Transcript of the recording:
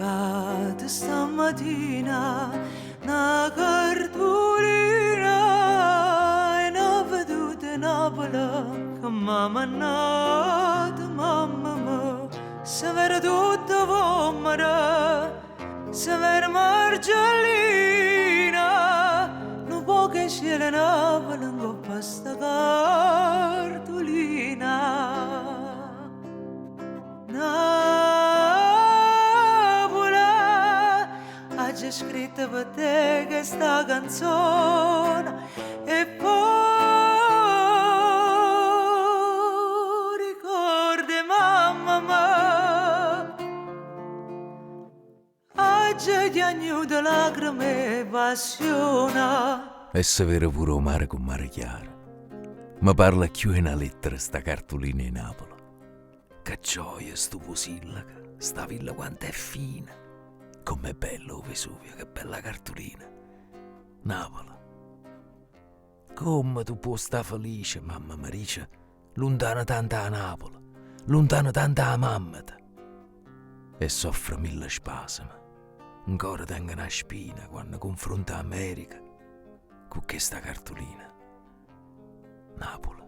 arrivata stamattina una cartolina e una veduta Napoli che m'ha mannato mamma mia. Se vera tutta vomera, se vera margellina, non può che scegliere Napoli in coppa sta cartolina. Napoli, ha già scritto per te questa canzone e poi ricordi mamma mia, ha già piagnuto lacrime e passione. E se vero pure o mare con mare chiaro. Ma parla più in una lettera sta cartolina in Napoli. Che gioia sto Posillaca, sta villa quanto è fina. Com'è bello o Vesuvio, che bella cartolina. Napoli. Come tu puoi stare felice, mamma Maricia, lontana tanta a Napoli, lontana tanta a mamma te. E soffre mille spasimi. Ancora tengo una spina quando confronta America con questa cartolina. Napoli.